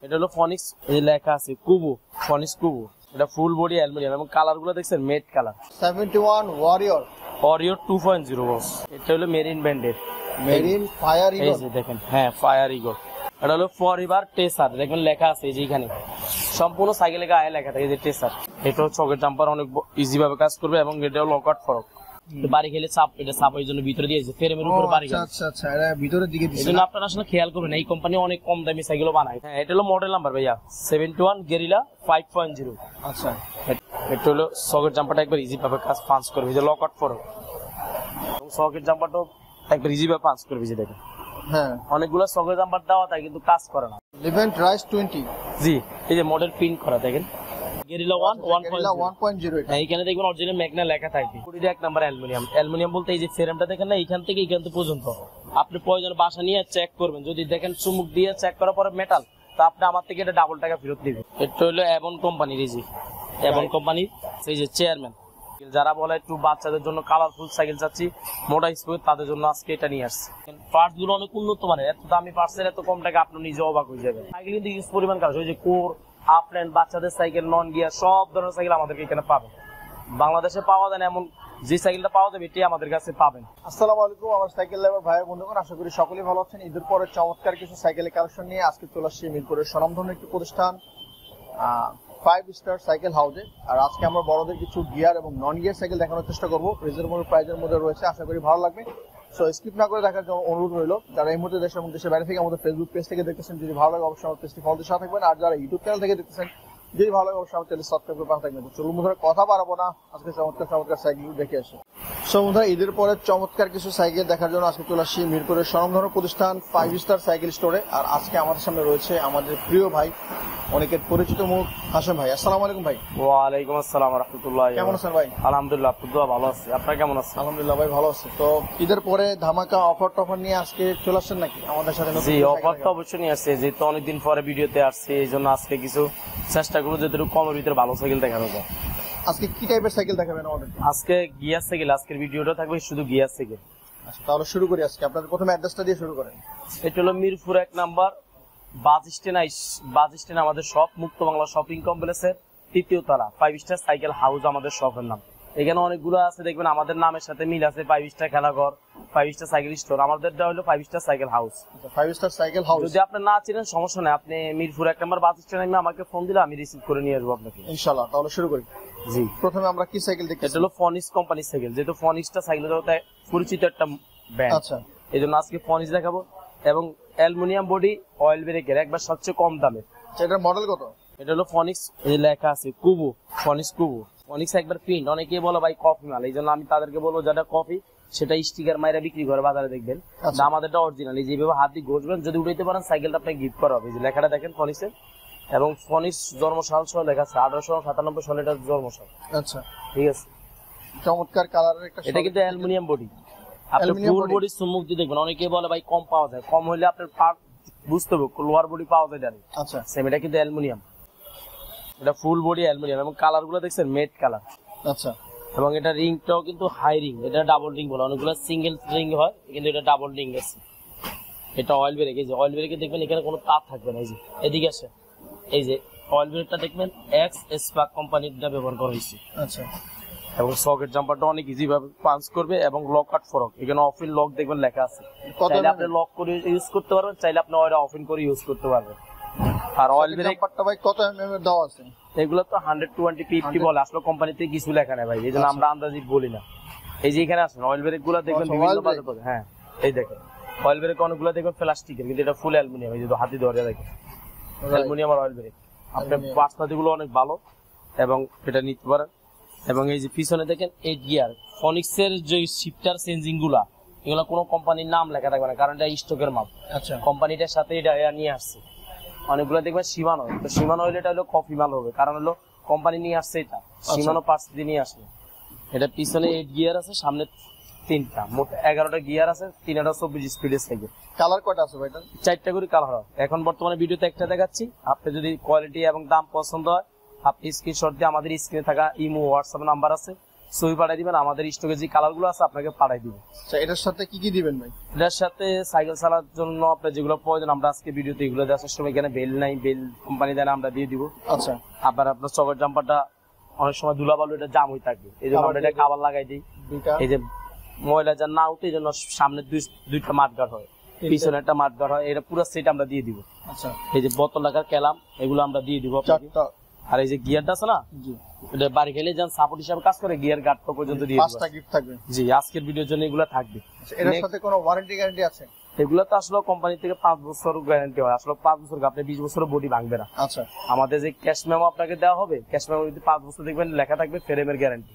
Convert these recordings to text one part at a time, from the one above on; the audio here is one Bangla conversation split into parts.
এটা হলো ফনিক্স, এই লেখা আছে কুবো, ফনিক্স কুবো। এটা ফুল বডি অ্যালুমিনিয়াম এবং কালার গুলো দেখছেন মেট কালার। 71 ওয়ারিয়র 2.0 বস। এটা হলো মেরিন ব্যান্ডের, মেরিন ফায়ার এই ইগল। যে দেখেন, হ্যাঁ ফায়ার ইগল। এটা হলো ফরএভার টেসার, দেখবেন লেখা আছে এই যে এখানে সম্পূর্ণ সাইকেলে গায়ে লেখা থাকে যে টেসার। এটা হচ্ছে চকের জাম্পার, অনেক ইজি ভাবে কাজ করবে এবং এটা হলো লকআউট ফরক। বাড়ি খেলে চাপ, এটা চাপ ওই জন্য ভিতরে দিয়েছে ফ্রেমের উপরে বাড়ি খেলে। আচ্ছা আচ্ছা, এটা ভিতরের দিকে দিয়েছে। এজন্য আপনারা আসলে খেয়াল করবেন, এই কোম্পানি অনেক কম দামি সাইকেলও বানায়। হ্যাঁ, এটা হলো মডেল নাম্বার ভাইয়া 71 গেরিলা 5.0। আচ্ছা, এটা হলো সকেট জাম্পারটা একবার ইজি ভাবে কাজ পাঞ্চ করবে, যে লকআউট ফরক এবং সকেট জাম্পারটাও একবার ইজি ভাবে পাঞ্চ করবে। যে দেখেন হ্যাঁ, অনেকগুলো সকেট জাম্পার দেওয়া থাকে কিন্তু কাজ করে না। Levant rice 20। জি, এই যে মডেল প্রিন্ট করা দেখেন, গেরিলা 1.0। হ্যাঁ, এখানে দেখবেন অরিজিনাল ম্যাগনা লেখা থাকবে। কুড়িটা 1 নাম্বার অ্যালুমিনিয়াম। অ্যালুমিনিয়াম বলতে এই যে ফ্রেমটা দেখেন না, এইখান থেকে এইখান পর্যন্ত আপনি প্রয়োজন বাসা নিয়ে চেক করবেন। যদি দেখেন চুমুক দিয়ে চেক করার পরে মেটাল, তো আপনি আমার থেকে এটা ডাবল টাকা ফেরত দিবেন। এটা হলো এভন কোম্পানির, এই যে এভন কোম্পানির এই যে চেয়ারম্যান। যারা বলে একটু বাচ্চাদের জন্য কালারফুল সাইকেল চাচ্ছি মোটা স্পিড, তাদের জন্য আজকে এটা নিয়ে আসছে। পার্টস গুলো অনেক উন্নত মানের, এত দামি পার্টসের এত কম টাকা আপনি নিজে অবাক হয়ে যাবেন। সাইকেল কিন্তু ইউজ পরিমাণ কাজ, ওই যে কোর, আপল্যান্ড, বাচ্চাদের সাইকেল, নন গিয়ার, সব ধরনের সাইকেল আমাদেরকে এখানে পাবেন। বাংলাদেশে পাওয়া যায় না এমন যে সাইকেলটা পাওয়া যাবে এটি আমাদের কাছে পাবেন। আসসালামু আলাইকুম, আমার সাইকেল লাভার ভাই বন্ধুগণ, আশা করি সকলেই ভালো আছেন। ঈদের পরে চমৎকার কিছু সাইকেলের কালেকশন নিয়ে আজকে চলে আসছি মিরপুরের স্বনামধন্য একটি প্রতিষ্ঠান 5 স্টার সাইকেল হাউসে। আর আজকে আমরা বড়দের কিছু গিয়ার এবং নন গিয়ার সাইকেল দেখানোর চেষ্টা করবো, রিজনেবল প্রাইসের মধ্যে রয়েছে। আশা করি ভালো লাগবে। সো স্কিপ না করে দেখার জন্য অনুরোধ রইল। যারা এই মুহূর্তে দেশের মধ্যে বাইরে থেকে আমাদের ফেসবুক পেজ থেকে দেখতেছেন, যদি ভালো লাগে অবশ্যই আমার পেজটি ফলো দিয়ে সাথে থাকবেন। আর যারা ইউটিউব চ্যানেল থেকে দেখতেছেন, যদি ভালো লাগে অবশ্যই আমার চ্যানেল সাবস্ক্রাইব করে পাশে থাকবেন। চলুন বন্ধুরা, কথা বাড়াবো না, আজকে চমৎকার চমৎকার সাইকেল দেখে আসি। সো বন্ধুরা, ঈদের পরে চমৎকার কিছু সাইকেল দেখার জন্য আজকে চলে আসছি মিরপুরের স্বনামধন্য প্রতিষ্ঠান 5 স্টার সাইকেল স্টোরে। আর আজকে আমাদের সামনে রয়েছে আমাদের প্রিয় ভাই, অনেকের পরিচিত মুখ, হাশেম ভাই। আসসালামু আলাইকুম ভাই। ওয়ালাইকুম আসসালাম ওয়া রাহমাতুল্লাহ। কেমন আছেন ভাই? আলহামদুলিল্লাহ, আপনার ভালো আছে, আপনারা কেমন আছেন? আলহামদুলিল্লাহ ভাই, ভালো আছে। তো ঈদের পরে ধামাকা অফার টফার নিয়ে আজকে চলে আসছেন নাকি আমাদের সাথে? জি, অফার তো অবশ্যই নিয়ে আসছে, যেহেতু অনেকদিন পরে ভিডিওতে আসছে, এই জন্য আজকে কিছু চেষ্টা করবো যাতে কমের ভিতরে ভালো সাইকেল দেখানো যায়। আজকে কি টাইপের সাইকেল দেখাবেন আমাদের? আজকে গিয়ার সাইকেল, আজকের ভিডিওটা থাকবে শুধু গিয়ার সাইকেল। আচ্ছা, তাহলে শুরু করি। আজকে আপনাদের প্রথমে অ্যাড্রেসটা দিয়ে শুরু করেন। এটা হলো মিরপুর 1 নাম্বার বাস স্ট্যান্ড আমাদের শপ, মুক্ত বাংলা শপিং কমপ্লেক্সের 3য় তলা 5 স্টার সাইকেল হাউস আমাদের শপের নাম। এখানে অনেকগুলো আছে, দেখবেন আমাদের নামের সাথে মিল আছে, 5 স্টার খেলাঘর, 5 স্টার সাইকেল স্টোর। আমাদেরটা হলো 5 star cycle house. 5 star cycle house. যদি আপনি না চিনেন সমস্যা নেই, আপনি মিরপুর 1 নাম্বার বাস স্ট্যান্ডে আমাকে ফোন দিলে আমি রিসিভ করে নিয়ে আসবো আপনাকে ইনশাআল্লাহ। তাহলে শুরু করি। জি, প্রথমে আমরা কি সাইকেল দেখি? এটা হলো ফনিক্স কোম্পানির সাইকেল, যেহেতু ফনিক্সটা সাইকেল জগতে পরিচিত একটা ব্র্যান্ড। আচ্ছা, এই জন্য আজকে ফনিক্স দেখাবো এবং অ্যালুমিনিয়াম বডি, অয়েল ব্রেকের, একবার সবচেয়ে কম দামে। এটার মডেল কত? এটা হলো ফনিক্স, এই লেখা আছে কুবো, ফনিক্স কুবো। ফনিক্স একবার প্রিন্ট, অনেকেই বলো ভাই কফি মাল, এই জন্য আমি তাদেরকে বলবো যেটা কফি সেটা স্টিকার মাইরা বিক্রি করে বাজারে দেখবেন। আমাদেরটা অরিজিনাল, এই যেভাবে হাত দিয়ে ঘষবেন, যদি উঠাইতে পারেন সাইকেলটা আপনাকে গিফট করা হবে। যে লেখাটা দেখেন ফনিক্সের, এবং ফনিক্স জন্মসাল সহ লেখা আছে 1897 সালে এটা জন্মসাল। আচ্ছা, ঠিক আছে। চমৎকার কালারের একটা। এটা কিন্তু অ্যালুমিনিয়াম বডি, আপনি ফুল বডি চুমুক দিয়ে দেখবেন। অনেকেই বলে ভাই কম পাওয়া যায়, কম হইলে আপনার পার্ট বুঝতে হবে, লোয়ার বডি পাওয়া যায় জানি। আচ্ছা, সেম এটা কিন্তু অ্যালুমিনিয়াম, এটা ফুল বডি অ্যালুমিনিয়াম এবং কালার গুলো দেখছেন মেট কালার। আচ্ছা, এবং এটা রিংটাও কিন্তু হাই রিং, এটা ডাবল রিং বলে, অনেকগুলো সিঙ্গেল রিং হয় কিন্তু এটা ডাবল রিং আছে। এটা অয়েল ব্রেক, এই যে অয়েল ব্রেকে দেখবেন এখানে কোনো তার থাকবে না। এই যে এদিকে আসে, এই যে অয়েল ব্রেকটা দেখবেন এক্স স্পার্ক কোম্পানিটা ব্যবহার করা হয়েছে। আচ্ছা, এবং সকেট জাম্পারটা অনেক ইজি ভাবে পাঞ্চ করবে এবং লক আউট ফরক, এখানে অফ ইন লক দেখবেন লেখা আছে। চাইলে আপনি লক করে ইউজ করতে পারবেন, চাইলে আপনি ওটা অফ ইন করে ইউজ করতে পারবেন। আর অয়েল ব্রেক ভাই কত এমএম এর দেওয়া আছে? এগুলো তো 120 50 বলে, আসলে কোম্পানিতে কিছু লেখা নেই ভাই, এই জন্য আমরা আন্দাজি বলি না। এই যে এখানে আছে অয়েল ব্রেক গুলো দেখবেন বিভিন্ন বাজার পাবে। হ্যাঁ, এই দেখেন অয়েল ব্রেক অনেকগুলো দেখবেন প্লাস্টিকের, কিন্তু এটা ফুল অ্যালুমিনিয়াম। এই যে হাতি ধরে দেখেন অ্যালুমিনিয়াম আর অয়েল ব্রেক, আপনার পার্টসপাতি গুলো অনেক ভালো এবং এটা নিতে পারেন। এবং এই যে পিছনে দেখেন 8 গিয়ার ফনিক্স এর যে শিফটার চেঞ্জিং গুলা, এগুলো কোনো কোম্পানির নাম লেখা থাকবে না, কারণ এটা স্টকের মাল। আচ্ছা, কোম্পানিটার সাথে এটা নিয়ে আসছে। অনেকগুলো দেখবেন সীমানো, তো সীমানো হইলে এটা হলো কফি মাল হবে, কারণ হলো কোম্পানি নিয়ে আসছে এটা, সীমানো পার্টস দিয়ে নিয়ে আসে। এটা পিছনে 8 গিয়ার আছে, সামনে 3টা, মোট 11টা গিয়ার আছে, 324 স্পিডের সাইকেল। কালার কয়টা আছে ভাই? 4টা করে কালার হয়। এখন বর্তমানে ভিডিওতে একটা দেখাচ্ছি, আপনি যদি কোয়ালিটি এবং দাম পছন্দ হয় আপনি স্ক্রিনশট দিয়ে আমাদের স্ক্রিনে থাকা ইমো হোয়াটসঅ্যাপ নাম্বার আছে, ছবি পাঠাই দিবেন, আমাদের স্টকে যে কালার গুলো আছে আপনাকে পাঠাই দিব। আচ্ছা, এটার সাথে কি কি দিবেন ভাই? এটার সাথে সাইকেল চালার জন্য আপনার যেগুলো প্রয়োজন আমরা আজকে ভিডিওতে এগুলো দেওয়ার সময় এখানে বেল নাই, বেল কোম্পানি দেন আমরা দিয়ে দিব। আচ্ছা, আবার আপনার চকের জাম্পারটা অনেক সময় ধুলাবালু এটা জাম হয়ে থাকবে, এই জন্য আমরা এটা কাভার লাগাই দিই। এই যে ময়লা যা না উঠে, এই জন্য সামনে দুইটা মাঠগার হয়, পিছনে একটা মাঠগার হয়, এটা পুরো সেট আমরা দিয়ে দিব। আচ্ছা, এই যে বোতল লাগার কেলাম এগুলো আমরা দিয়ে দিব আপনাকে। আর এই যে গিয়ারটা আছে না, এটা বাড়ি খেলে যান সাপোর্ট হিসাবে কাজ করে, গিয়ার গার্ড পর্যন্ত দিয়ে দিব। 5টা গিফট থাকবে। জি, আজকের ভিডিওর জন্য এগুলো থাকবে। এটার সাথে কোনো ওয়ারেন্টি গ্যারান্টি আছে? এগুলো তো আসলে কোম্পানি থেকে 5 বছর গ্যারান্টি হয়, আসলে 5 বছর আপনি 20 বছরের বডি ভাঙবে না। আচ্ছা, আমাদের যে ক্যাশ মেমো আপনাকে দেওয়া হবে, ক্যাশ মেমো যদি 5 বছর দেখবেন লেখা থাকবে ফ্রেমের গ্যারান্টি,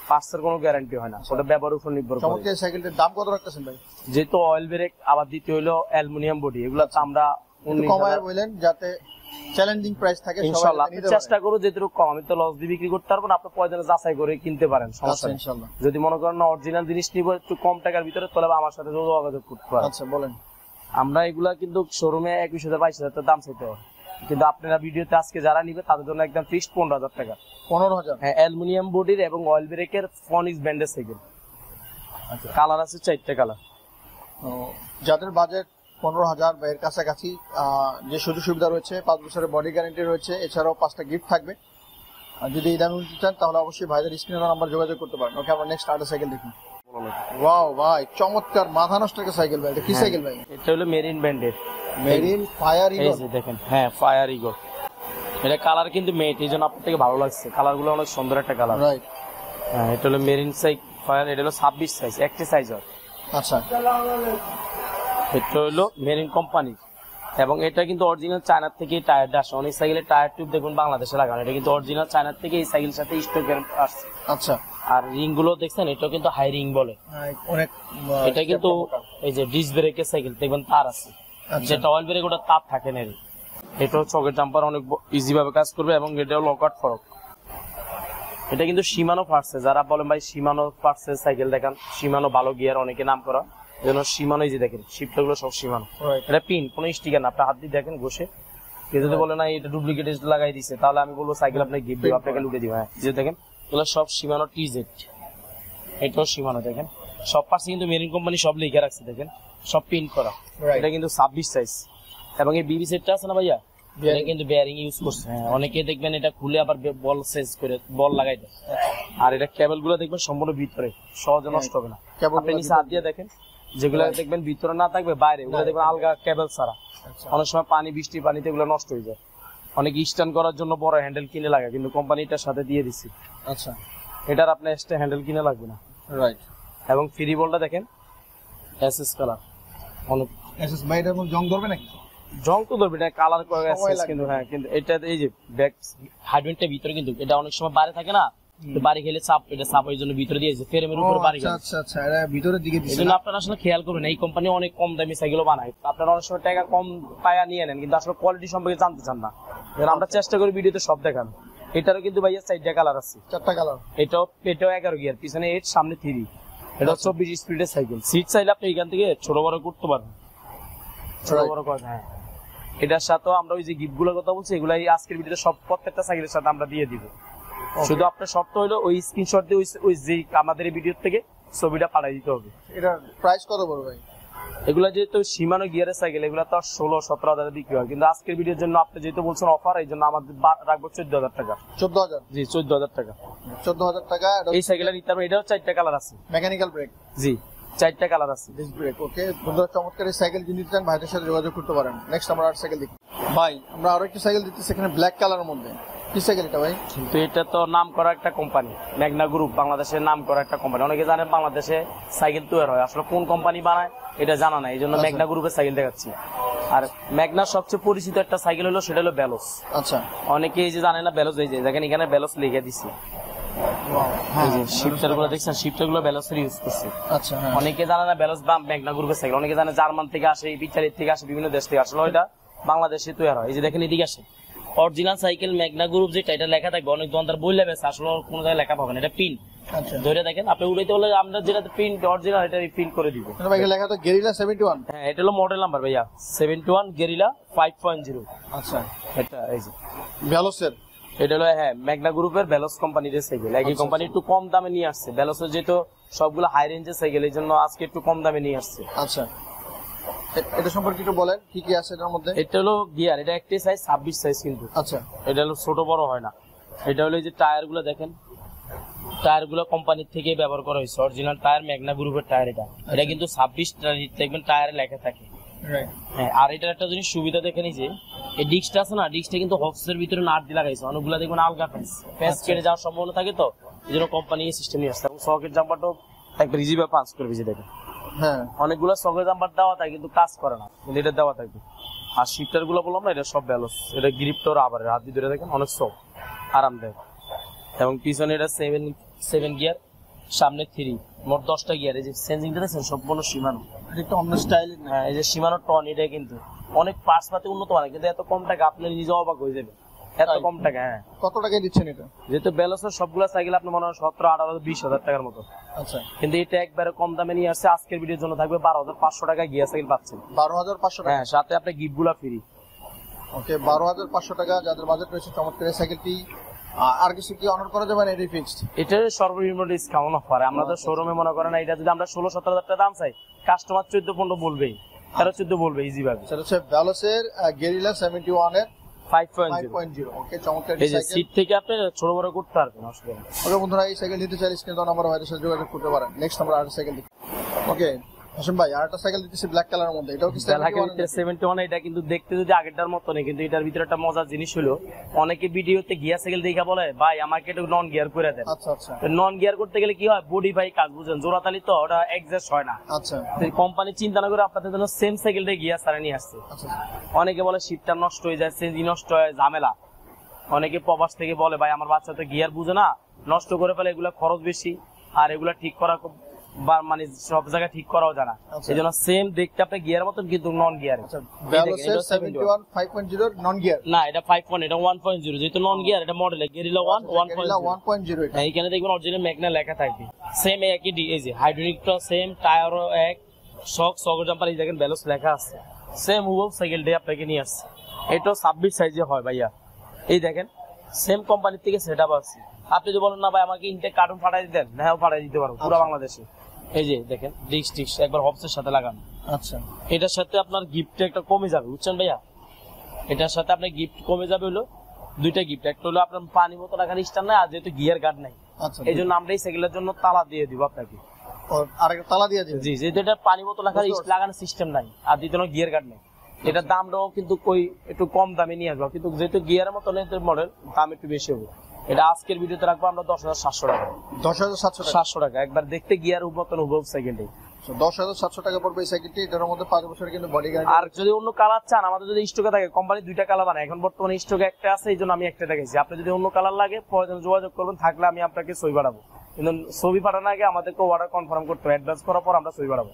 পার্টসের কোনো গ্যারান্টি হয় না, ওটা ব্যবহারের উপর নির্ভর করে। চমৎকার সাইকেলটার দাম কত রাখতেছেন ভাই? যেহেতু অয়েল ব্রেক, আবার দ্বিতীয় হলো অ্যালুমিনিয়াম বডি, এগুলো তো আমরা একটু কমায় বলেন যাতে চ্যালেঞ্জিং প্রাইস থাকে, সবাই ইনশাআল্লাহ নিতে পারে। চেষ্টা করব যেটুকু কম, আমি তো লস দিয়ে বিক্রি করতে পারবো না, আপনি প্রয়োজনে যাচাই করে কিনতে পারেন, সমস্যা আচ্ছা, নেই। ইনশাআল্লাহ। যদি মনে করেন না অরিজিনাল জিনিস নিব একটু কম টাকার ভিতরে, তাহলে আমার সাথে যোগাযোগ করতে পারেন। আচ্ছা, বলেন। আমরা এগুলা কিন্তু শোরুমে 21,000 22,000 দাম চাইতে হয়, কিন্তু আপনারা ভিডিওতে আজকে যারা নিবে তাদের জন্য একদম ফিক্সড 15,000 টাকা। 15,000? হ্যাঁ, অ্যালুমিনিয়াম বডির এবং অয়েল ব্রেকের ফনিক্স ব্র্যান্ডের সাইকেল। আচ্ছা, কালার আছে 4টা কালার। যাদের বাজেট 15,000 বা এর কাছাকাছি, যে সুযোগ সুবিধা রয়েছে, 5 বছরের বডি গ্যারান্টি রয়েছে, এছাড়াও 5টা গিফট থাকবে। আর যদি এই দামে নিতে চান তাহলে অবশ্যই ভাইদের স্ক্রিনে নাম্বার যোগাযোগ করতে পারেন। ওকে, আমরা নেক্সট আরেকটা সাইকেল দেখি। ওয়াও ভাই, চমৎকার মাথা নষ্ট একটা সাইকেল ভাই। এটা কি সাইকেল ভাই? এটা হলো মেরিন ব্র্যান্ডের, মেরিন ফায়ার এই ইগল। যে দেখেন, হ্যাঁ ফায়ার ইগল। এটা কালার কিন্তু মেট, এই জন্য আপনার থেকে ভালো লাগছে, কালার গুলো অনেক সুন্দর একটা কালার। রাইট। হ্যাঁ, এটা হলো মেরিন ফায়ার, এটা হলো 26 সাইজ, একটি সাইজ হয়। আচ্ছা, এটা হলো মেরিন কোম্পানি, এবং এটা কিন্তু অরিজিনাল চায়না থেকে টায়ারটা আসে। অনেক সাইকেলের টায়ার টিউব দেখুন বাংলাদেশে লাগানো, এটা কিন্তু অরিজিনাল চায়না থেকে এই সাইকেলের সাথে স্টক আসছে। আচ্ছা। আর রিং গুলো দেখছেন, এটা কিন্তু হাই রিং বলে। অনেক এটা কিন্তু এই যে ডিস ব্রেকের সাইকেল দেখবেন তার আছে, যেটা অয়েল ব্রেক ওটা তার থাকে না। এটাও চকের জাম্পার অনেক ইজি ভাবে কাজ করবে, এবং এটাও লকআউট ফরক। এটা কিন্তু শিমানো পার্টসে, যারা বলেন ভাই শিমানো পার্টসে সাইকেল দেখান, শিমানো ভালো গিয়ার অনেকে নাম করা, এজন্য শিমানো এই যে দেখেন শিফট গুলো সব শিমানো। এটা পিন, কোনো স্টিকার না, আপনি হাত দিয়ে দেখেন ঘষে। কেউ যদি বলে না এটা ডুপ্লিকেট লাগাই দিছে, তাহলে আমি বলবো সাইকেল আপনাকে গিফট দিব, আপনাকে লুটে দিব। হ্যাঁ, যে দেখেন এগুলো সব শিমানো টিজেড, এটাও শিমানো। দেখেন সব পাশে কিন্তু মেরিন কোম্পানি সব লিখে রাখছে, দেখেন সব পিন করা। এটা কিন্তু 26 সাইজ, এবং এই বিবি সেটটা আছে না ভাইয়া, এটা কিন্তু বেয়ারিং ইউজ করছে। হ্যাঁ, অনেকে দেখবেন এটা খুলে আবার বল সেজ করে বল লাগাই দেয়। আর এটা কেবল গুলো দেখবেন সম্পূর্ণ ভিতরে, সহজে নষ্ট হবে না। আপনি নিচে হাত দিয়ে দেখেন, যেগুলো দেখবেন ভিতরে না থাকবে বাইরে, ওগুলো দেখবেন আলগা কেবল ছাড়া। অনেক সময় পানি, বৃষ্টি পানিতে এগুলো নষ্ট হয়ে যায়। অনেক স্ট্যান্ড করার জন্য বড় হ্যান্ডেল কিনে লাগে, কিন্তু কোম্পানিটার সাথে দিয়ে দিচ্ছি। আচ্ছা, এটার আপনার এক্সট্রা হ্যান্ডেল কিনে লাগবে না। রাইট। এবং ফ্রি বলটা দেখেন এসএস কালার, অনেক এসএস ভাই, এটা কোন জং ধরবে নাকি? জং তো ধরবে না, কালার করে এসএস। কিন্তু হ্যাঁ, কিন্তু এটা এই যে ব্যাক হার্ডওয়্যারটা ভিতরে, কিন্তু এটা অনেক সময় বাইরে থাকে না, তো বাড়ি খেলে চাপ, এটা চাপ ওই জন্য ভিতরে দিয়েছে ফ্রেমের উপরে বাড়ি গেছে। আচ্ছা আচ্ছা, এটা ভিতরের দিকে দিয়েছে। এজন্য আপনারা আসলে খেয়াল করবেন, এই কোম্পানি অনেক কম দামি সাইকেল বানায়, আপনারা অনেক সময় টাকা কম পায়া নিয়ে নেন, কিন্তু আসলে কোয়ালিটি সম্পর্কে জানতে চান না। আমরা চেষ্টা করি ভিডিওতে সব দেখান। এটারও কিন্তু ভাইয়া 4টা কালার আছে, 4টা কালার। এটাও 11 গিয়ার, পিছনে 8, সামনে 3। এটা 24 স্পিডের সাইকেল। সিট চাইলে আপনি এখান থেকে ছোট বড় করতে পারবেন, ছোট বড় করে। হ্যাঁ, এটার সাথেও আমরা ওই যে গিফট গুলোর কথা বলছি, এগুলাই আজকের ভিডিওতে সব প্রত্যেকটা সাইকেলের সাথে আমরা দিয়ে দিব। শুধু আপনার শর্ত হলো ওই স্ক্রিনশট দিয়ে ওই যে আমাদের এই ভিডিও থেকে ছবিটা পাঠিয়ে দিতে হবে। এটার প্রাইস কত পড়বে ভাই? এগুলা যেহেতু সীমানো গিয়ারের সাইকেল, এগুলা তো 16-17 হাজার বিক্রি হয়, কিন্তু আজকের ভিডিওর জন্য আপনি যেহেতু বলছেন অফার, এই জন্য আমাদের রাখবো 14,000 টাকা। 14,000? জি, 14,000 টাকা। 14,000 টাকা এই সাইকেলটা নিতে পারবেন। এটাও 4টা কালার আছে, মেকানিক্যাল ব্রেক। জি 4টা কালার আছে। Disc brake. ওকে, বন্ধুরা চমৎকার এই সাইকেল যদি নিতে চান ভাইদের সাথে যোগাযোগ করতে পারেন। নেক্সট আমরা আর সাইকেল দেখি। ভাই, আমরা আরো একটা সাইকেল দিতেছি এখানে ব্ল্যাক কালারের মধ্যে। কি সাইকেল এটা ভাই? কিন্তু এটা তো নাম করা একটা কোম্পানি, মেঘনা গ্রুপ, বাংলাদেশের নাম করা একটা কোম্পানি। অনেকে জানে বাংলাদেশে সাইকেল তৈরি হয়, আসলে কোন কোম্পানি বানায় এটা জানা নাই, এই জন্য মেঘনা গ্রুপের সাইকেল দেখাচ্ছি। আর মেঘনার সবচেয়ে পরিচিত একটা সাইকেল হলো, সেটা হলো বেলস। আচ্ছা, অনেকে এই যে জানে না বেলস, এই যে দেখেন এখানে বেলস লিখে দিছি। এই যে শিফটার গুলো দেখছেন, শিফটার গুলো বেলসের ইউজ করছে। আচ্ছা, হ্যাঁ। অনেকে জানে না বেলস বা মেঘনা গ্রুপের সাইকেল, অনেকে জানে জার্মান থেকে আসে, ইতালি থেকে আসে, বিভিন্ন দেশ থেকে। আসলে এটা বাংলাদেশে তৈরি হয়। এই যে দেখেন এদিকে আসে অরিজিনাল সাইকেল মেঘনা গ্রুপ, যেটা এটা লেখা থাকবে, অনেক দোকানদার বই লেবে আসলে কোনো জায়গায় লেখা পাবেন, এটা পিন ধরে দেখেন। আপনি উড়াইতে হলে আমরা যেটা প্রিন্ট অরিজিনাল এটা প্রিন্ট করে দিব। লেখা তো গেরিলা 71। হ্যাঁ, এটা হলো মডেল নাম্বার ভাইয়া 71 গেরিলা 5.0। আচ্ছা, এটা এই যে ভেলোসের এটা হলো হ্যাঁ ম্যাগনা গ্রুপের বেলস কোম্পানির সাইকেল। একই কোম্পানি একটু কম দামে নিয়ে আসছে। বেলসের যেহেতু সবগুলো হাই রেঞ্জের সাইকেল, এই জন্য আজকে একটু কম দামে নিয়ে আসছে। আচ্ছা, এটা সম্পর্কে একটু বলেন কি কি আছে এটার মধ্যে। এটা হলো গিয়ার, এটা একটি সাইজ 26 সাইজ কিন্তু। আচ্ছা, এটা হলো ছোট বড় হয় না। এটা হলো এই যে টায়ার গুলো দেখেন, টায়ার গুলো কোম্পানির থেকে ব্যবহার করা হয়েছে, অরিজিনাল টায়ার ম্যাগনা গ্রুপের টায়ার। এটা কিন্তু 26 দেখবেন টায়ারে লেখা থাকে। হ্যাঁ, আর এটার একটা জিনিস সুবিধা দেখেন, এই যে এই ডিস্কটা আছে না, ডিস্কটা কিন্তু হক্সের ভিতরে নাট দিয়ে লাগাইছে। অনেকগুলো দেখবেন আলগা ফেস কেটে যাওয়ার সম্ভাবনা থাকে, তো এই জন্য কোম্পানি এই সিস্টেম নিয়ে আসছে। এবং সকেট জাম্পারটাও একবার ইজি ভাবে পাস করবে, যে দেখেন হ্যাঁ অনেকগুলো সকেট জাম্পার দেওয়া থাকে কিন্তু কাজ করে না, কিন্তু এটা দেওয়া থাকবে। আর শিফটার গুলো বললাম না, এটা সব ব্যালন্স। এটা গ্রিপটাও রাবারের, হাত দিয়ে ধরে দেখেন অনেক সফট, আরামদায়ক। এবং পিছনে এটা 7 গিয়ার, সামনে 3, মোট 10টা গিয়ার। এই যে চেঞ্জিংটা দেখছেন সম্পূর্ণ সীমানো, একটা অন্য স্টাইল। হ্যাঁ এই যে সীমানো টন, এটা কিন্তু অনেক পার্টস পাতি উন্নত মানের, কিন্তু এত কম টাকা আপনি নিজে অবাক হয়ে যাবেন, এত কম টাকা। হ্যাঁ, কত টাকায় দিচ্ছেন এটা? যেহেতু বেলসের সবগুলা সাইকেল আপনি মনে হয় 17, 18, 20,000 টাকার মতো। আচ্ছা, কিন্তু এটা একবারে কম দামে নিয়ে আসছে। আজকের ভিডিওর জন্য থাকবে 12,500 টাকা গিয়ার সাইকেল পাচ্ছেন। 12,500 টাকা? হ্যাঁ, সাথে আপনার গিফট গুলা ফ্রি। ওকে, 12,500 টাকা যাদের বাজেট রয়েছে, চমৎকার এই সাইকেলটি। আর কিছু কি অনার করা যাবে না? এটাই ফিক্সড? এটার সর্বনিম্ন ডিসকাউন্ট অফার। আমরা তো শোরুমে মনে করেন এটা যদি আমরা 16-17 টাকা দাম চাই, কাস্টমার 14-15 বলবেই, 13-14 বলবে ইজি ভাবে। সেটা হচ্ছে ব্যালোসের গেরিলা 71 এর 5.0। ওকে, চমৎকার এই যে সাইকেল। সিট থেকে আপনি ছোট বড় করতে পারবেন, অসুবিধা নেই। ওকে বন্ধুরা, এই সাইকেল নিতে চাইলে স্ক্রিনে দেওয়া নাম্বার ভাইদের সাথে যোগাযোগ করতে পারেন। নেক্সট আমরা আরেকটা সাইকেল দেখি। ওকে হাসিম ভাই, আরেকটা সাইকেল দিতেছি ব্ল্যাক কালারের মধ্যে। এটাও কি 71? এটা কিন্তু দেখতে যদি আগেরটার মতো নেই, কিন্তু এটার ভিতরে একটা মজার জিনিস হলো, অনেকে ভিডিওতে গিয়ার সাইকেল দেখা বলে ভাই আমাকে একটু নন গিয়ার করে দেন। আচ্ছা আচ্ছা নন গিয়ার করতে গেলে কি হয়, বডি ভাই কাজ বুঝেন, জোড়াতালি তো ওটা অ্যাডজাস্ট হয় না। আচ্ছা কোম্পানি চিন্তা না করে আপনাদের জন্য সেম সাইকেলটা গিয়ার সারা নিয়ে আসছে। আচ্ছা। অনেকে বলে শীতটা নষ্ট হয়ে যায়, চেঞ্জি নষ্ট হয়, ঝামেলা। অনেকে প্রবাস থেকে বলে ভাই আমার বাচ্চা তো গিয়ার বুঝে না, নষ্ট করে ফেলে, এগুলা খরচ বেশি, আর এগুলা ঠিক করা মানে সব জায়গায় ঠিক করাও জানা। এই জন্য সেম দেখতে আপনার গিয়ার মতন, কিন্তু নন গিয়ার। ব্যালোসের 71 5.0 নন গিয়ার না, এটা 5.0, এটা 1.0। যেহেতু নন গিয়ার, এটা মডেল গেরিলা 1.0। এটা এইখানে দেখবেন অরিজিনাল ম্যাগনা লেখা থাকবে, সেম একই এই যে হাইড্রোলিকটা সেম, টায়ারও এক, সকেট জাম্পার এই দেখেন ব্যালোস লেখা আছে, সেম হুবহু সাইকেলটাই আপনাকে নিয়ে আসছে। এটাও 26 সাইজে হয় ভাইয়া। এই দেখেন সেম কোম্পানির থেকে সেটআপ আছে। আপনি যদি বলেন না ভাই আমাকে ইনটেক কার্টুন ফাটাই দিতেন, হ্যাঁ ফাটাই দিতে পারবো পুরো বাংলাদেশে। এই যে দেখেন ডিস্ক একবার হবসের সাথে লাগানো। আচ্ছা, এটার সাথে আপনার গিফট একটা কমে যাবে, বুঝছেন ভাইয়া? এটার সাথে আপনার গিফট কমে যাবে হলো দুইটা গিফট। একটা হলো আপনার পানি মতো রাখার স্ট্যান্ড নাই, আর যেহেতু গিয়ার গার্ড নাই, আচ্ছা, এই জন্য আমরা এই সাইকেলের জন্য তালা দিয়ে দিব আপনাকে। আরেকটা তালা দিয়ে দিবেন? জি, যেহেতু এটা পানি মতো রাখার লাগানোর সিস্টেম নাই, আর দ্বিতীয় গিয়ার গার্ড নাই। এটার দামটাও কিন্তু কই একটু কম দামে নিয়ে আসবো, কিন্তু যেহেতু গিয়ারের মতো মডেল, দাম একটু বেশি হবে। এটা আজকের ভিডিওতে রাখবো আমরা 10,700 টাকা। 10,700 টাকা একবার দেখতে গিয়ার মতন হুবহু সাইকেলটাই। 10,700 টাকা পড়বে এই সাইকেলটি। এটার মধ্যে 5 বছরের কিন্তু বডি গ্যারান্টি। আর যদি অন্য কালার চান, আমাদের যদি স্টকে থাকে, কোম্পানি 2টা কালার বানায়, এখন বর্তমানে স্টকে একটা আছে, এই জন্য আমি একটা দেখাইছি। আপনি যদি অন্য কালার লাগে প্রয়োজন যোগাযোগ করবেন, থাকলে আমি আপনাকে ছবি পাঠাবো। কিন্তু ছবি পাঠানোর আগে আমাদেরকে অর্ডার কনফার্ম করতে হবে, অ্যাডভান্স করার পর আমরা ছবি পাঠাবো।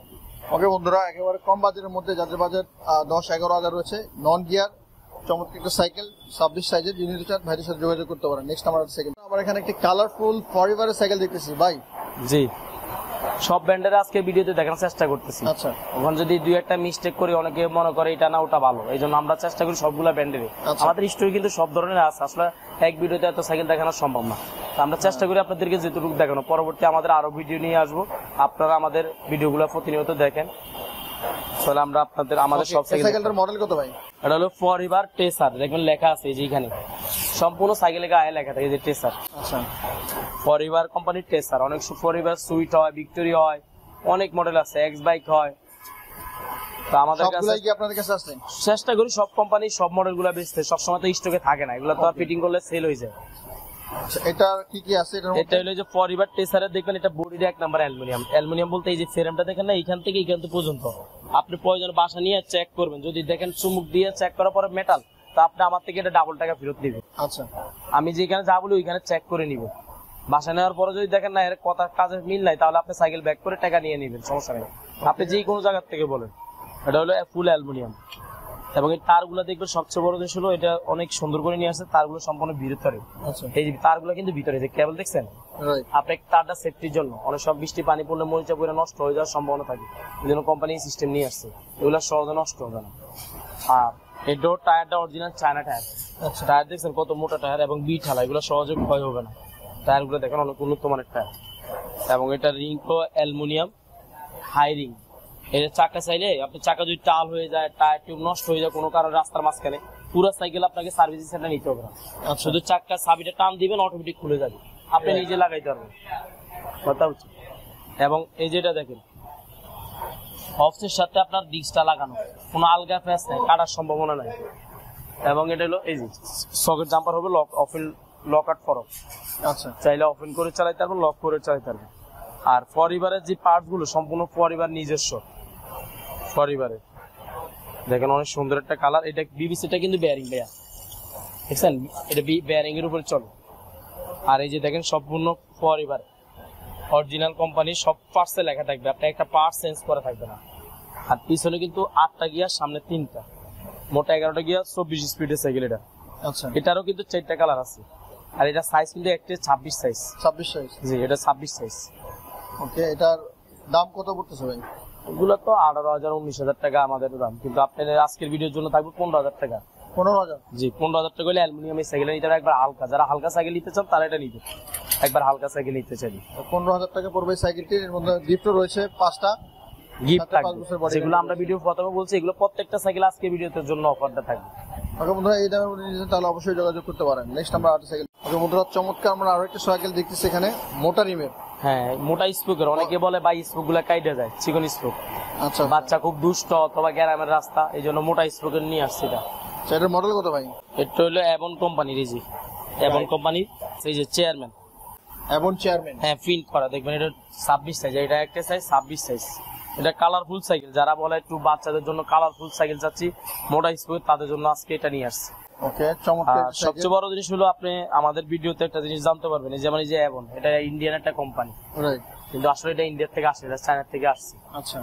ওকে বন্ধুরা, একেবারে কম বাজেটের মধ্যে, যাদের বাজেট 10-11 হাজার রয়েছে, নন গিয়ার চমৎকার একটা সাইকেল 26 সাইজের, যিনি চান ভাইয়ের সাথে যোগাযোগ করতে পারেন। নেক্সট আমার সাইকেল, আমার এখানে একটি কালারফুল ফরএভারের সাইকেল দেখতেছি ভাই। জি, সব ব্র্যান্ডের আজকে ভিডিওতে দেখানোর চেষ্টা করতেছি। আচ্ছা, ওখানে যদি দুই একটা মিস্টেক করি, অনেকে মনে করে এটা না ওটা ভালো, এই জন্য আমরা চেষ্টা করি সবগুলা ব্র্যান্ডের। আমাদের স্টোরি কিন্তু সব ধরনের আছে, আসলে এক ভিডিওতে এত সাইকেল দেখানো সম্ভব না। আমরা চেষ্টা করি আপনাদেরকে যেটুকু দেখানো। পরবর্তী আমাদের আরো ভিডিও নিয়ে আসবো, আপনারা আমাদের ভিডিওগুলো প্রতিনিয়ত দেখেন। তাহলে আমরা আপনাদের আমাদের সব সাইকেলটার মডেল কত ভাই? এটা হলো ফরএভার টেসার, দেখবেন লেখা আছে এই যে এখানে সম্পূর্ণ সাইকেলের গায়ে লেখা থাকে, এই যে টেসার। আচ্ছা, ফরএভার কোম্পানির টেসার। অনেক ফরএভার সুইট হয়, ভিক্টোরি হয়, অনেক মডেল আছে, এক্স বাইক হয়। তো আমাদের কাছে কি আপনাদের কাছে আছে? চেষ্টা করি সব কোম্পানি সব মডেলগুলো বেচতে, সবসময় তো স্টকে থাকে না, এগুলো তো ফিটিং করলে সেল হয়ে যায়। এটা কি কি আছে এটার মধ্যে? এটা হলো যে ফরএভার টেসারের দেখবেন এটা বডির 1 নাম্বার অ্যালুমিনিয়াম বলতে এই যে ফ্রেমটা দেখেন না, এইখান থেকে এইখান পর্যন্ত আপনি প্রয়োজন বাসা নিয়ে চেক করবেন, যদি দেখেন চুমুক দিয়ে চেক করার পরে মেটাল, তো আপনি আমার থেকে এটা ডাবল টাকা ফেরত দিবেন। আচ্ছা, আমি যেখানে যা বলি ওইখানে চেক করে নিব। বাসা নেওয়ার পরে যদি দেখেন না এর কথা কাজের মিল নাই, তাহলে আপনি সাইকেল ব্যাক করে টাকা নিয়ে নেবেন, সমস্যা নেই। আপনি যে কোনো জায়গা থেকে বলেন। এটা হলো ফুল অ্যালুমিনিয়াম, এবং এই তারগুলো দেখবেন সবচেয়ে বড় জিনিস হলো এটা অনেক সুন্দর করে নিয়ে আসছে, তারগুলো সম্পূর্ণ ভিতরে। এই যে তারগুলো কিন্তু ভিতরে, যে কেবল দেখছেন, আপনি তারটা সেফটির জন্য, অনেক সব বৃষ্টি পানি পড়লে মরিচা পড়ে নষ্ট হয়ে যাওয়ার সম্ভাবনা থাকে, এই জন্য কোম্পানি সিস্টেম নিয়ে আসছে, এগুলো সহজে নষ্ট হবে না। আর এই ডোর টায়ারটা অরিজিনাল চায়না টায়ার। আচ্ছা টায়ার দেখছেন কত মোটা টায়ার এবং বি ঠালা, এগুলো সহজে ক্ষয় হবে না। টায়ার গুলো দেখেন অনেক উন্নত মানের টায়ার। এবং এটা রিং তো অ্যালুমিনিয়াম হাই রিং। এটা চাকা চাইলে আপনি চাকা যদি টাল হয়ে যায়, টায়ার টিউব নষ্ট হয়ে যায় কোনো কারণে রাস্তার মাঝখানে, পুরো সাইকেল আপনাকে সার্ভিসিং সেন্টার নিতে হবে না। আচ্ছা শুধু চাকা চাবিটা টান দিবেন, অটোমেটিক খুলে যাবে, আপনি নিজে লাগাইতে পারবেন। কথা হচ্ছে। এবং এই যেটা দেখেন অফসের সাথে আপনার ডিস্কটা লাগানো, কোনো আলগা ফ্যাস নাই, কাটার সম্ভাবনা নাই। এবং এটা হলো এই যে সকেট জাম্পার হবে, লক আউট ফরক, আচ্ছা চাইলে ওপেন করে চালাইতে পারবেন, লক করে চালাইতে পারবেন। আর পরিবারের যে পার্টস গুলো সম্পূর্ণ পরিবার নিজস্ব। পরিবারে দেখেন অনেক সুন্দর একটা কালার। এটা বিবিসিটা কিন্তু বেয়ারিং ভাইয়া, দেখছেন এটা বেয়ারিং এর উপরে চলে। আর এই যে দেখেন সম্পূর্ণ পরিবার অরিজিনাল কোম্পানি, সব পার্টসে লেখা থাকবে, আপনি একটা পার্টস চেঞ্জ করা থাকবে না। আর পিছনে কিন্তু 8টা গিয়ার, সামনে 3টা, মোট 11টা গিয়ার, 24 স্পিডের সাইকেল এটা। আচ্ছা এটারও কিন্তু 4টা কালার আছে। আর এটা সাইজ কিন্তু একটা 26 সাইজ। 26 সাইজ। জি এটা 26 সাইজ। ওকে, এটার দাম কত পড়তেছে ভাই? এগুলো তো 18,000 19,000 টাকা আমাদের দাম, কিন্তু আপনাদের আজকের ভিডিওর জন্য থাকবে 15,000 টাকা। 15,000? জি 15,000 টাকা হলে অ্যালুমিনিয়ামের সাইকেল নিতে হবে একবার হালকা। যারা হালকা সাইকেল নিতে চান তারা এটা নিতে, একবার হালকা সাইকেল নিতে চাই 15,000 টাকা পড়বে সাইকেলটির। এর মধ্যে গিফটও রয়েছে 5টা গিফট সাথে 5 থাকবে, বছর body যেগুলো guarantee আমরা ভিডিও প্রথমে বলছি, এগুলো প্রত্যেকটা সাইকেল আজকে ভিডিওতে জন্য অফারটা থাকবে। ওকে বন্ধুরা, এই দামের মধ্যে নিতে তাহলে অবশ্যই যোগাযোগ করতে পারেন। নেক্সট আমরা আরেকটা সাইকেল। ওকে বন্ধুরা, চমৎকার আমরা আরেকটা সাইকেল দেখতেছি এখানে, মোটা রিমের। হ্যাঁ মোটা স্পোকের, অনেকে বলে ভাই স্পোক গুলা কাইটে যায়, চিকন স্পোক। আচ্ছা বাচ্চা খুব দুষ্ট অথবা গ্রামের রাস্তা, এই জন্য মোটা স্পোকের নিয়ে আসছে এটা। আচ্ছা, এটার মডেল কত ভাই? এটা হলো এভন কোম্পানির, এই যে এভন কোম্পানির এই যে চেয়ারম্যান। Evan chairman? হ্যাঁ প্রিন্ট করা, দেখবেন এটা 26 সাইজ, এটা একটা সাইজ 26 সাইজ। এটা কালারফুল সাইকেল, যারা বলে একটু বাচ্চাদের জন্য কালারফুল সাইকেল চাচ্ছি মোটা স্পোক, তাদের জন্য আজকে এটা নিয়ে আসছে। ওকে, চমৎকার আর সবচেয়ে বড় জিনিস হলো আপনি আমাদের ভিডিওতে একটা জিনিস জানতে পারবেন, যেমন এই যে এভন, এটা ইন্ডিয়ান একটা কোম্পানি, রাইট, কিন্তু আসলে এটা ইন্ডিয়া থেকে আসে, এটা চায়না থেকে আসছে। আচ্ছা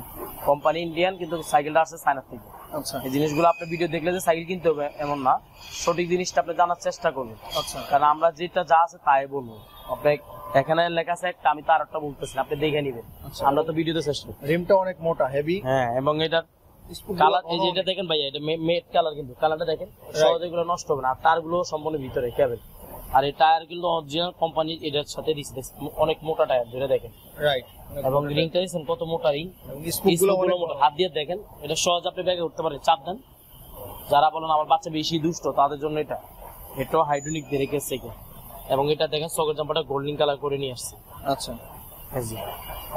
কোম্পানি ইন্ডিয়ান কিন্তু সাইকেলটা আসছে চায়না থেকে। আচ্ছা এই জিনিসগুলো আপনি ভিডিও দেখলে যে সাইকেল কিনতে হবে এমন না, সঠিক জিনিসটা আপনি জানার চেষ্টা করবেন। আচ্ছা কারণ আমরা যেটা যা আছে তাই বলবো, আপনি এখানে লেখা আছে একটা, আমি তার একটা বলতেছি, আপনি দেখে নিবেন। আচ্ছা। আমরা তো ভিডিওতে চেষ্টা করি। রিমটা অনেক মোটা, হেভি। হ্যাঁ, এবং এটার কালার এই যেটা দেখেন ভাইয়া, এটা মেট কালার, কিন্তু কালারটা দেখেন সহজে এগুলো নষ্ট হবে না। আর তারগুলো সম্পূর্ণ ভিতরে কেবল। আর এই টায়ার কিন্তু অরিজিনাল কোম্পানি এটার সাথে দিচ্ছে, অনেক মোটা টায়ার ধরে দেখেন। রাইট, এবং রিংটা দেখছেন কত মোটা রিং, স্পুকগুলো অনেক মোটা, হাত দিয়ে দেখেন, এটা সহজ আপনি ব্যাগে উঠতে পারেন, চাপ দেন। যারা বলেন আমার বাচ্চা বেশি দুষ্ট, তাদের জন্য এটা, এটাও হাইড্রোলিক দিয়ে রেখেছে। এবং এটা দেখেন সকেট জাম্পারটা গোল্ডেন কালার করে নিয়ে আসছে। আচ্ছা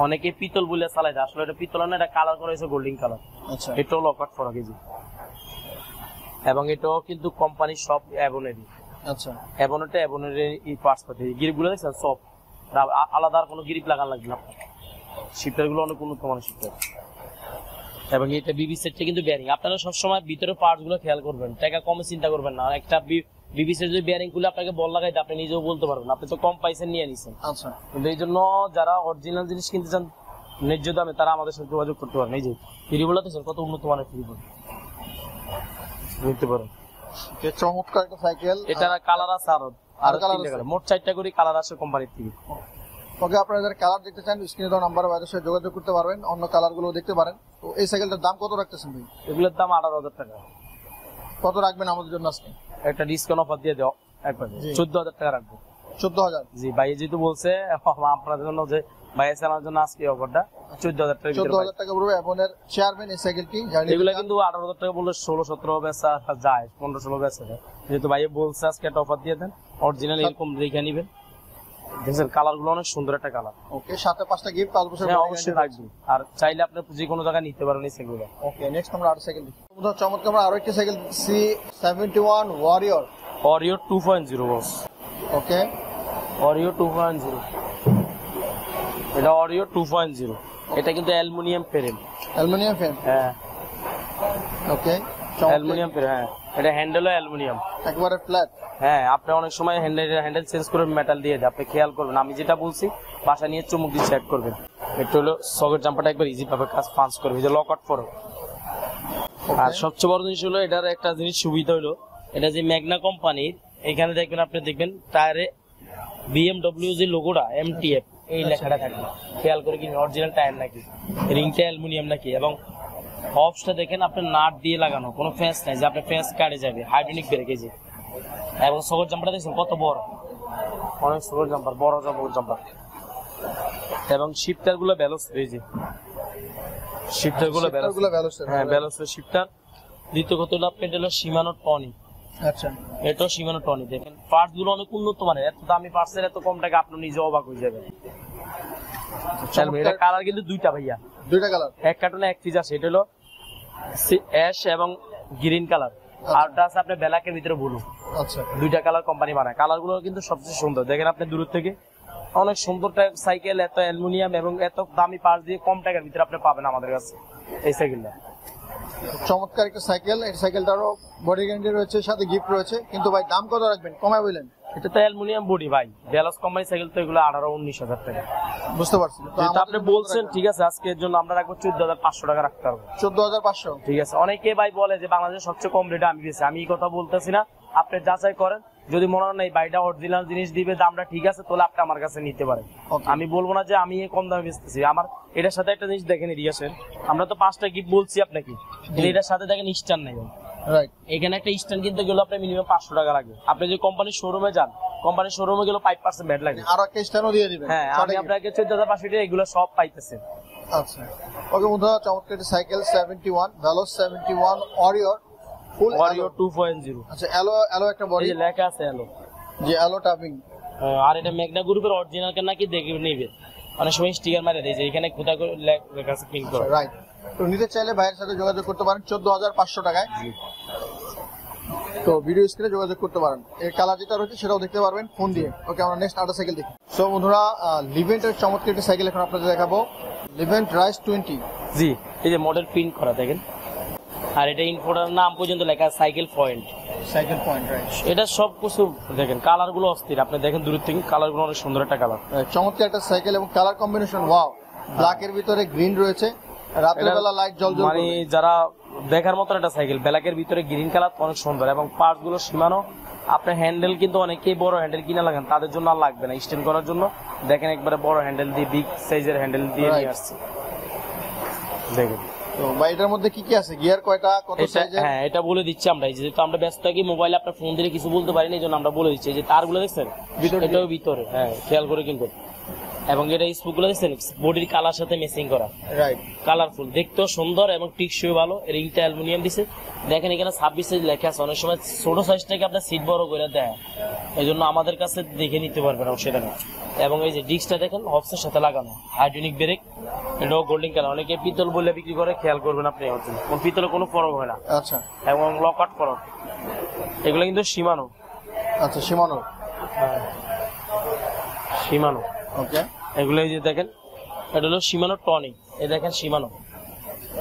অনেকে পিতল বলে চালায়, আসলে এটা পিতল না, এটা কালার করা হয়েছে গোল্ডেন কালার। আচ্ছা, এটাও লকআউট করা কেজি। এবং এটাও কিন্তু কোম্পানি সব অ্যাভনেরই। আচ্ছা, অ্যাভনেরটা অ্যাভনের এই পার্টস পাতে, গ্রিপ গুলো দেখছেন সব আলাদা, আর কোনো গ্রিপ লাগান লাগবে না। শিফটার গুলো অনেক উন্নত মানের শিফটার। এবং এটা বিবি সেটটা কিন্তু বেয়ারিং, আপনারা সবসময় ভিতরে পার্টস গুলো খেয়াল করবেন, টাকা কমে চিন্তা করবেন না। একটা বিবি সেট যদি বেয়ারিং গুলো আপনাকে বল লাগাইতে, আপনি নিজেও বলতে পারবেন, আপনি তো কম পাইছেন নিয়ে নিছেন। আচ্ছা, কিন্তু এই জন্য যারা অরিজিনাল জিনিস কিনতে চান ন্যায্য দামে, তারা আমাদের সাথে যোগাযোগ করতে পারেন। এই যে ফ্রিগুলো দেখছেন কত উন্নত মানের ফ্রিগুলো নিতে পারেন। চমৎকার একটা সাইকেল। এটা কালার আছে আরো তিনটা কালার, মোট 4টা করে কালার আছে কোম্পানির থেকে। ওকে, আপনারা যারা কালার দেখতে চান স্ক্রিনে দেওয়া নাম্বারে আমাদের সাথে যোগাযোগ করতে পারবেন, অন্য কালার গুলো দেখতে পারেন। তো এই সাইকেলটার দাম কত রাখতেছেন ভাই? এগুলোর দাম 18,000 টাকা। কত রাখবেন আমাদের জন্য আজকে? একটা ডিসকাউন্ট অফার দিয়ে দাও, একবারে 14,000 টাকা রাখবো। 14,000? জি, ভাই যেহেতু বলছে আপনাদের জন্য, যে ভাই চালানোর জন্য আজকে অফারটা 14,000 টাকা। 14,000 টাকা পড়বে এভনের চেয়ারম্যান এই সাইকেলটি। এগুলো কিন্তু 18,000 টাকা বললে 16-17 বেচা যায়, 15-16 বেচা যায়। যেহেতু ভাই বলছে আজকে একটা অফার দিয়ে দেন, অরিজিনাল এরকম রেখে নিবেন। দেখছেন কালার গুলো অনেক সুন্দর একটা কালার। ওকে, সাথে 5টা গিফট, 5 বছর অবশ্যই থাকবে। আর চাইলে আপনি যে কোনো জায়গায় নিতে পারেন এই সাইকেল। ওকে, নেক্সট আমরা আরেকটা সাইকেল দেখি। চমৎকার, আমরা আরো একটা সাইকেল C71 ওয়ারিয়র। অরিও 2.0 বস। ওকে, অরিও 2.0, এটা অরিও 2.0। এটা কিন্তু অ্যালুমিনিয়াম ফ্রেম। Aluminium frame? হ্যাঁ, ওকে, অ্যালুমিনিয়াম ফ্রেম। হ্যাঁ, এটা হ্যান্ডেলও অ্যালুমিনিয়াম, একবারে ফ্ল্যাট। হ্যাঁ, আপনি অনেক সময় হ্যান্ডেল চেঞ্জ করে মেটাল দিয়ে দেয়, আপনি খেয়াল করবেন। আমি যেটা বলছি বাসা নিয়ে চুমুক দিয়ে চেক করবেন। এটা হলো সকেট জাম্পারটা একবার ইজি ভাবে কাজ পাঞ্চ করবে, যে লক আউট করো। আর সবচেয়ে বড় জিনিস হলো এটার একটা জিনিস সুবিধা হলো, এটা যে ম্যাগনা কোম্পানির, এখানে দেখবেন আপনি দেখবেন টায়ারে BMW যে লোগোটা MTF এই লেখাটা থাকবে, খেয়াল করে কিনবেন অরিজিনাল টায়ার নাকি, রিংটা অ্যালুমিনিয়াম নাকি। এবং হবসটা দেখেন আপনার নাট দিয়ে লাগানো, কোনো ফেস নাই যে আপনার ফেস কাটে যাবে, হাইড্রোলিক ব্রেক এই যে। এবং সবুজ জাম্পারটা দেখছেন কত বড়, অনেক সবুজ জাম্পার, বড় সবুজ জাম্পার। এবং শিফটার গুলো ব্যালেন্স এই যে, শিফটার গুলো ব্যালেন্স, হ্যাঁ ব্যালেন্স শিফটার। দ্বিতীয় কথা হলো আপনার হলো শিমানো টনি। আচ্ছা, এটাও শিমানো টনি। দেখেন পার্টস গুলো অনেক উন্নত মানের, এত দামি পার্টসের এত কম টাকা আপনি নিজে অবাক হয়ে যাবেন। এটা কালার কিন্তু দুইটা ভাইয়া, দুইটা কালার, এক কার্টুনে এক পিস আছে। এটা হলো অ্যাশ এবং গ্রিন কালার, আর ওটা আছে আপনার ব্ল্যাকের ভিতরে ব্লু। আচ্ছা, দুইটা কালার কোম্পানি বানায়, কালার গুলো কিন্তু সবচেয়ে সুন্দর। দেখেন আপনি দূর থেকে অনেক সুন্দর সাইকেল, এত অ্যালুমিনিয়াম এবং এত দামি পার্টস দিয়ে কম টাকার ভিতরে আপনি পাবেন আমাদের কাছে এই সাইকেলটা। চমৎকার একটা সাইকেল। এই সাইকেলটারও বডি গ্যারান্টি রয়েছে, সাথে গিফট রয়েছে। কিন্তু ভাই দাম কত রাখবেন, কমায় বললেন? এটা তো অ্যালুমিনিয়াম বডি ভাই, ব্যালান্স কোম্পানি সাইকেল তো এগুলো 18-19 হাজার টাকা। বুঝতে পারছি, যেটা আপনি বলছেন ঠিক আছে, আজকের জন্য আমরা রাখবো 14,500 টাকা রাখতে পারবো। 14,500, ঠিক আছে। অনেকে ভাই বলে যে বাংলাদেশের সবচেয়ে কম রেটে আমি দিয়েছি, আমি এই কথা বলতেছি না, আপনি যাচাই করেন। যদি মনে হয় না এই বাইটা অরিজিনাল জিনিস দিবে, দামটা ঠিক আছে, তাহলে আপনি আমার কাছে নিতে পারেন। আমি বলবো না যে আমি কম দামে বেচতেছি। আমার এটার সাথে একটা জিনিস দেখেন, রিয়াসের আমরা তো 5টা গিফট বলছি আপনাকে, এটার সাথে দেখেন স্ট্যান্ড নাই। রাইট, এখানে একটা স্ট্যান্ড কিনতে গেলে আপনার মিনিমাম 500 টাকা লাগে। আপনি যে কোম্পানির শোরুমে যান, কোম্পানির শোরুমে গেলে 5% ভ্যাট লাগে। আর একটা স্ট্যান্ডও দিয়ে দিবেন। হ্যাঁ, আমি আপনাকে 14,500 টাকা এগুলো সব পাইতেছেন। আচ্ছা, ওকে বন্ধুরা, চমৎকার একটা সাইকেল 71 ভ্যালোস 71 অরিয়র ফুল অরিও 2.0। আচ্ছা, এলো একটা বডি, এই যে লেখা আছে এলো, যে এলো টাবিং। আর এটা মেঘনা গ্রুপের অরিজিনাল কেন নাকি দেখে নেবে, অনেক সময় স্টিকার মারে দেয় যে এখানে খোদা করে লেখা আছে প্রিন্ট করা। রাইট, তো নিতে চাইলে ভাইয়ের সাথে যোগাযোগ করতে পারেন 14,500 টাকায়। তো ভিডিও স্ক্রিনে যোগাযোগ করতে পারেন। এর কালার যেটা রয়েছে সেটাও দেখতে পারবেন ফোন দিয়ে। ওকে, আমরা নেক্সট আরেকটা সাইকেল দেখি। সো বন্ধুরা, লিভেন্টের চমৎকার একটা সাইকেল এখন আপনাদের দেখাবো, লিভেন্ট রাইস 20। জি, এই যে মডেল প্রিন্ট করা দেখেন, আর এটা ইনফোটার নাম পর্যন্ত লেখা cycle point. Cycle point, right. এটা সব কিছু দেখেন, কালার গুলো অস্থির। আপনি দেখেন দূর থেকে কালার গুলো অনেক সুন্দর একটা কালার, চমৎকার একটা সাইকেল এবং কালার কম্বিনেশন ওয়াও। ব্ল্যাক এর ভিতরে গ্রিন রয়েছে, রাতের বেলা লাইট জ্বলবে, মানে যারা দেখার মতো একটা সাইকেল। ব্ল্যাকের ভিতরে গ্রিন কালার অনেক সুন্দর, এবং পার্টস গুলো সীমানো। আপনার হ্যান্ডেল কিন্তু অনেকেই বড় হ্যান্ডেল কিনা লাগান, তাদের জন্য আর লাগবে না স্ট্যান্ড করার জন্য। দেখেন একবারে বড় হ্যান্ডেল দিয়ে, বিগ সাইজের হ্যান্ডেল দিয়ে নিয়ে আসছে দেখেন। তো ভাই এটার মধ্যে কি কি আছে, গিয়ার কয়টা, কত সাইজের? হ্যাঁ, এটা বলে দিচ্ছি আমরা। যেহেতু আমরা ব্যস্ত থাকি, মোবাইলে আপনার ফোন দিয়ে কিছু বলতে পারিনি, এই জন্য আমরা বলে দিচ্ছি। যে তারগুলো দেখছেন এটাও ভিতরে, হ্যাঁ খেয়াল করে কিন্তু। এবং এটা স্পুক গুলো দেখছেন বডির কালার সাথে ম্যাচিং করা, রাইট, কালারফুল, দেখতেও সুন্দর এবং টিকসই ভালো। রিংটা অ্যালুমিনিয়াম দিছে। দেখেন এখানে 26 সাইজ লেখা আছে। অনেক সময় ছোট সাইজ থেকে আপনার সিট বড় করে দেয়, এই জন্য আমাদের কাছে দেখে নিতে পারবেন সেটা না। এবং এই যে ডিস্কটা দেখেন হবসের সাথে লাগানো, হাইড্রোলিক ব্রেক, এটাও গোল্ডেন কালার। অনেকে পিতল বলে বিক্রি করে, খেয়াল করবেন আপনি, কোন পিতলে কোনো ফরক হয় না। আচ্ছা, এবং লকআউট ফরক, এগুলো কিন্তু সীমানো। আচ্ছা, সীমানো, সীমানো, ওকে। এগুলো এই যে দেখেন, এটা হলো সীমানো টনিক। এই দেখেন সীমানো,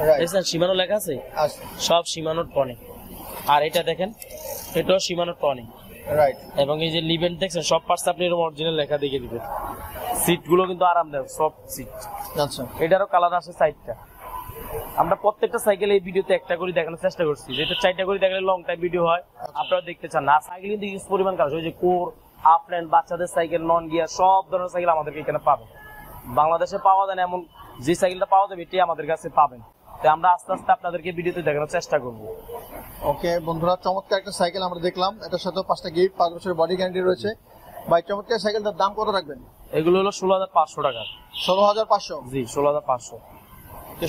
রাইট, দেখছেন সীমানো লেখা আছে, আচ্ছা, সব সীমানো টনিক। আর এটা দেখেন, এটাও সীমানো টনিক। রাইট, এবং এই যে লিভেন্ট দেখছেন, সব পার্টস আপনি এরকম অরিজিনাল লেখা দেখে দিবেন। সিট গুলো কিন্তু আরামদায়ক, সব সিট। আচ্ছা, এটারও কালার আছে 4টা। আমরা প্রত্যেকটা সাইকেল এই ভিডিওতে একটা করে দেখানোর চেষ্টা করছি, যেটা 4টা করে দেখালে লং টাইম ভিডিও হয়, আপনারা দেখতে চান না। সাইকেল কিন্তু ইউজ পরিমাণ কাজ, ওই যে কোর, আপল্যান্ড, বাচ্চাদের সাইকেল, নন গিয়ার, সব ধরনের সাইকেল আমাদেরকে এখানে পাবেন। বাংলাদেশে পাওয়া যায় না এমন যে সাইকেলটা পাওয়া যাবে, এটাই আমাদের কাছে পাবেন। তাই আমরা আস্তে আস্তে আপনাদেরকে ভিডিওতে দেখানোর চেষ্টা করবো। ওকে বন্ধুরা, চমৎকার একটা সাইকেল আমরা দেখলাম। এটার সাথে 5টা গিফট, 5 বছরের বডি গ্যারান্টি রয়েছে। ভাই চমৎকার সাইকেলটার দাম কত রাখবেন? এগুলো হলো 16,500 টাকা। 16,500? জি, 16,500।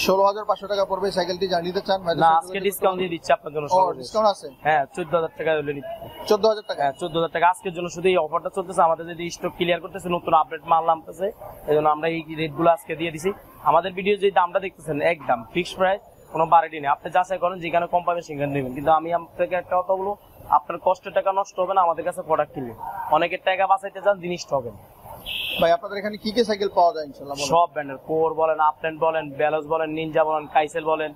16,500 টাকা পড়বে সাইকেলটি। যা নিতে চান না, আজকে ডিসকাউন্ট দিয়ে দিচ্ছি আপনার জন্য। ডিসকাউন্ট আছে? হ্যাঁ, 14,000 টাকা হলে নিতে। 14,000 টাকা? হ্যাঁ, 14,000 টাকা আজকের জন্য। শুধু এই অফারটা চলতেছে, আমাদের যদি স্টক ক্লিয়ার করতেছে, নতুন আপডেট মাল নামতেছে, এই জন্য আমরা এই রেট গুলো আজকে দিয়ে দিছি। আমাদের ভিডিও যে দামটা দেখতেছেন একদম ফিক্সড প্রাইস, কোনো বাড়াটি নেই। আপনি যাচাই করেন, যেখানে কম পাবেন সেখানে নেবেন। কিন্তু আমি আপনাকে একটা কথা বলবো, আপনার কষ্টের টাকা নষ্ট হবে না আমাদের কাছে প্রোডাক্ট কিনলে। অনেকের টাকা বাঁচাইতে চান, জিনিস ঠকেন। ভাই আপনাদের এখানে কি কি সাইকেল পাওয়া যায় ইনশাআল্লাহ? সব ব্র্যান্ডের, কোর বলেন, আপল্যান্ড বলেন, ব্যালোস বলেন, নিনজা বলেন, কাইসেল বলেন,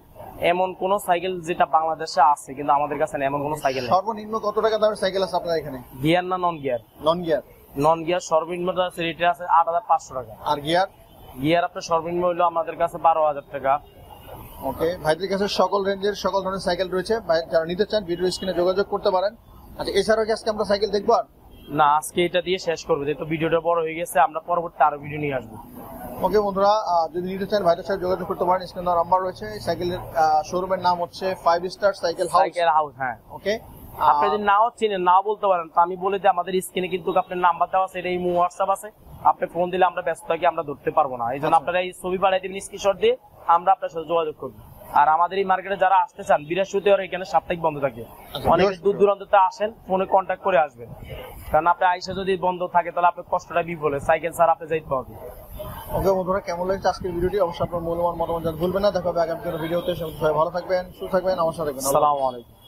এমন কোন সাইকেল যেটা বাংলাদেশে আছে কিন্তু আমাদের কাছে নেই, এমন কোন সাইকেল নেই। সর্বনিম্ন কত টাকা দামের সাইকেল আছে আপনাদের এখানে? গিয়ার না non gear? Non gear. Non gear সর্বনিম্ন রেটে আছে 8,500 টাকা। আর গিয়ার? গিয়ার আপনার সর্বনিম্ন হইলো আমাদের কাছে 12,000 টাকা। ওকে, ভাইদের কাছে সকল রেঞ্জের সকল ধরনের সাইকেল রয়েছে। যারা নিতে চান ভিডিও স্ক্রিনে যোগাযোগ করতে পারেন। আচ্ছা, এছাড়াও কি আজকে আমরা সাইকেল দেখবো? আর না, আজকে এটা দিয়ে শেষ করবো, যেহেতু ভিডিওটা বড় হয়ে গেছে। আমরা পরবর্তী আরো ভিডিও নিয়ে আসবো। ওকে বন্ধুরা, যদি নিতে চান ভাইদের সাথে যোগাযোগ করতে পারেন, স্ক্রিনে নাম্বার রয়েছে। এই সাইকেলের শোরুমের নাম হচ্ছে 5 star cycle house. Cycle house, হ্যাঁ। ওকে, আপনি যদি নাও চিনেন, নাও বলতে পারেন, তো আমি বলে দিই আমাদের স্ক্রিনে কিন্তু আপনার নাম্বার দেওয়া আছে, এটা এই হোয়াটসঅ্যাপ আছে। আপনি ফোন দিলে আমরা ব্যস্ত থাকি, আমরা ধরতে পারবো না। এই জন্য আপনারা এই ছবি পাঠিয়ে দিবেন স্ক্রিনশট দিয়ে, আমরা আপনার সাথে যোগাযোগ করবো। আর আমাদের এই মার্কেটে যারা আসতে চান, বৃহস্পতিবার এখানে সাপ্তাহিক বন্ধ থাকে। অনেক দূর দূরান্তে আসেন, ফোনে কন্ট্যাক্ট করে আসবেন, কারণ আপনি আইসা যদি বন্ধ থাকে তাহলে আপনার কষ্টটা বিফলে, সাইকেল স্যার আপনি যাইতে হবে। ওকে বন্ধুরা, কেমন লাগছে আজকের ভিডিওটি? অবশ্যই আপনার মূল্যবান মতামত জানাতে ভুলবেন না। দেখা হবে আগামী কোনো ভিডিওতে। সবাই ভালো থাকবেন, সুস্থ থাকবেন, আমার সাথে থাকবেন। আসসালামু আলাইকুম।